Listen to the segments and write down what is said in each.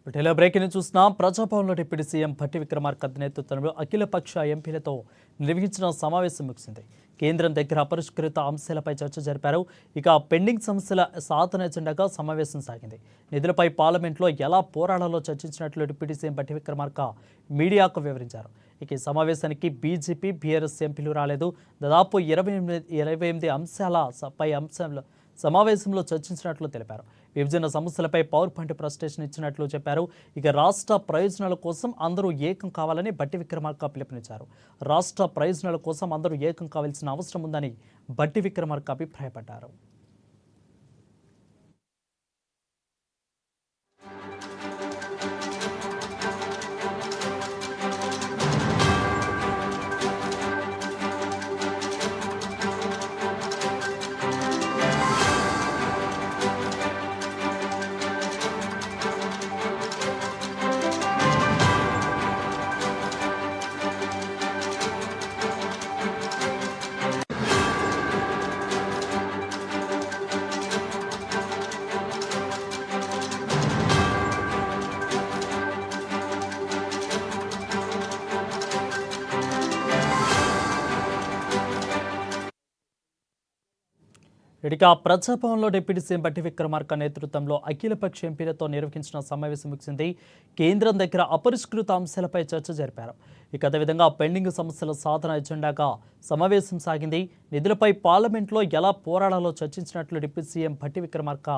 ఇటీవల బ్రేకింగ్ చూస్తున్నాం. ప్రజాభవన్లో deputy CM Bhatti Vikramarka నేతృత్వంలో అఖిలపక్ష ఎంపీలతో నిర్వహించిన సమావేశం ముగిసింది. కేంద్రం దగ్గర అపరిష్కృత అంశాలపై చర్చ జరిపారు. ఇక పెండింగ్ సమస్యల సాధన ఎజెండాగా సమావేశం సాగింది. నిధులపై పార్లమెంట్లో ఎలా పోరాడాలో చర్చించినట్లు డిప్యూటీ సీఎం భట్టి విక్రమార్క మీడియాకు వివరించారు. ఇక ఈ సమావేశానికి బీజేపీ, బీఆర్ఎస్ ఎంపీలు రాలేదు. దాదాపు 28 అంశాలపై సమావేశంలో చర్చించినట్లు తెలిపారు. విభజన సమస్యలపై పవర్ పాయింట్ ప్రజెంటేషన్ ఇచ్చినట్లు చెప్పారు. ఇక రాష్ట్ర ప్రయోజనాల కోసం అందరూ ఏకం కావాలని భట్టి విక్రమార్క పిలుపునిచ్చారు. రాష్ట్ర ప్రయోజనాల కోసం అందరూ ఏకం కావాల్సిన అవసరం ఉందని భట్టి విక్రమార్క అభిప్రాయపడ్డారు. ఇక ప్రజాభవన్లో డిప్యూటీ సీఎం భట్టి విక్రమార్క నేతృత్వంలో అఖిలపక్ష ఎంపీలతో నిర్వహించిన సమావేశం ముగిసింది. కేంద్రం దగ్గర అపరిష్కృత అంశాలపై చర్చ జరిపారు. ఇక అదేవిధంగా పెండింగ్ సమస్యల సాధన ఎజెండాగా సమావేశం సాగింది. నిధులపై పార్లమెంట్లో ఎలా పోరాడాలో చర్చించినట్లు డిప్యూటీ సీఎం భట్టి విక్రమార్క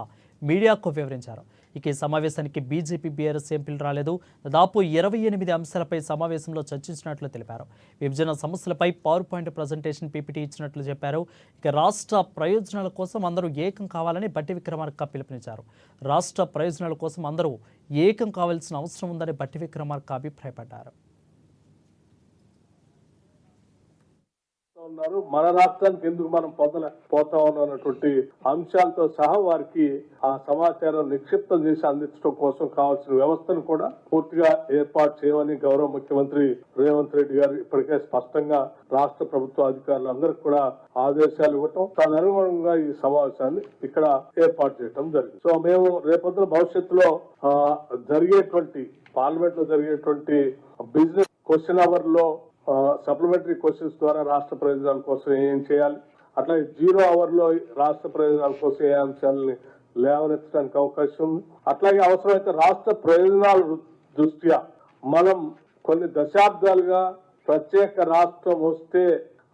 మీడియాకు వివరించారు. ఇక ఈ సమావేశానికి బీజేపీ, బీఆర్ఎస్ ఎంపీలు రాలేదు. దాదాపు 28 అంశాలపై సమావేశంలో చర్చించినట్లు తెలిపారు. విభజన సమస్యలపై పవర్ పాయింట్ ప్రజెంటేషన్ పీపీటీ ఇచ్చినట్లు చెప్పారు. ఇక రాష్ట్ర ప్రయోజనాల కోసం అందరూ ఏకం కావాలని భట్టి విక్రమార్క పిలుపునిచ్చారు. రాష్ట్ర ప్రయోజనాల కోసం అందరూ ఏకం కావాల్సిన అవసరం ఉందని భట్టి విక్రమార్క అభిప్రాయపడ్డారు. ఉన్నారు మన రాష్ట్రానికి ఎందుకు మనం పోతా ఉన్నటువంటి అంశాలతో సహా వారికి ఆ సమాచారం నిక్షిప్తం చేసి అందించడం కోసం కావాల్సిన వ్యవస్థను కూడా పూర్తిగా ఏర్పాటు చేయమని గౌరవ ముఖ్యమంత్రి రేవంత్ రెడ్డి గారు ఇప్పటికే స్పష్టంగా రాష్ట్ర ప్రభుత్వ అధికారులందరికీ కూడా ఆదేశాలు ఇవ్వటం, తదనుగుణంగా ఈ సమావేశాన్ని ఇక్కడ ఏర్పాటు చేయడం జరిగింది. సో మేము రేపొద్దున భవిష్యత్తులో జరిగేటువంటి పార్లమెంట్ లో జరిగేటువంటి బిజినెస్ క్వశ్చన్ అవర్ లో సప్లిమెంటరీ క్వశ్చన్స్ ద్వారా రాష్ట్ర ప్రయోజనాల కోసం ఏం చేయాలి, అట్లా 0 అవర్ లో రాష్ట్ర ప్రయోజనాల కోసం ఏ అంశాలని లేవనెత్తడానికి అవకాశం ఉంది. అట్లాగే అవసరమైతే రాష్ట్ర ప్రయోజనాల దృష్ట్యా మనం కొన్ని దశాబ్దాలుగా ప్రత్యేక రాష్ట్రం వస్తే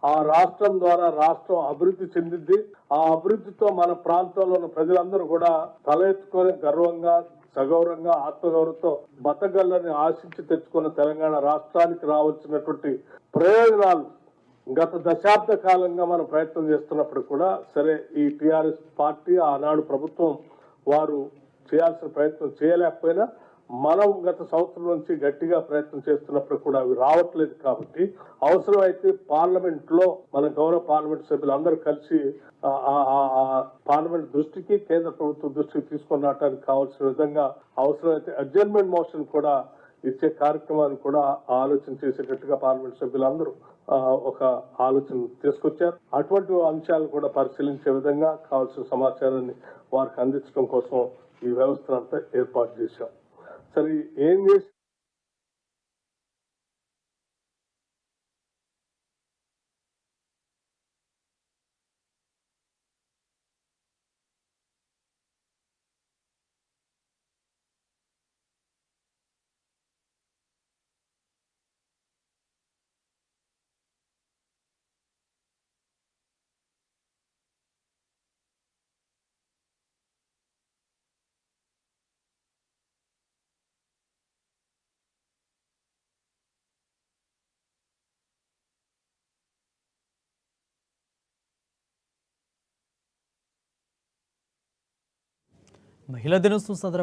ఆ రాష్ట్రం ద్వారా రాష్ట్రం అభివృద్ధి చెందింది. ఆ అభివృద్ధితో మన ప్రాంతంలో ఉన్న ప్రజలందరూ కూడా తల ఎత్తుకొని గర్వంగా, సగౌరవంగా, ఆత్మగౌరవంతో బతకగలని ఆశించి తెచ్చుకున్న తెలంగాణ రాష్ట్రానికి రావాల్సినటువంటి ప్రయోజనాలు గత దశాబ్ద కాలంగా మనం ప్రయత్నం చేస్తున్నప్పుడు కూడా సరే ఈ టిఆర్ఎస్ పార్టీ ఆనాడు ప్రభుత్వం వారు చేయాల్సిన ప్రయత్నం చేయలేకపోయినా మనం గత సంవత్సరం నుంచి గట్టిగా ప్రయత్నం చేస్తున్నప్పుడు కూడా అవి రావట్లేదు. కాబట్టి అవసరమైతే పార్లమెంట్ లో మన గౌరవ పార్లమెంట్ సభ్యులు అందరూ కలిసి పార్లమెంట్ దృష్టికి, కేంద్ర ప్రభుత్వం దృష్టికి తీసుకొని రావడానికి కావాల్సిన విధంగా అవసరమైతే అడ్జర్న్మెంట్ మోషన్ కూడా ఇచ్చే కార్యక్రమాన్ని కూడా ఆలోచన చేసేటట్టుగా పార్లమెంట్ సభ్యులందరూ ఒక ఆలోచన తీసుకొచ్చారు. అటువంటి అంశాలను కూడా పరిశీలించే విధంగా కావాల్సిన సమాచారాన్ని వారికి అందించడం కోసం ఈ వ్యవస్థనంతా ఏర్పాటు చేశాం. సరే ఏం చేసి మహిళా దినోత్సవం సందర్భంగా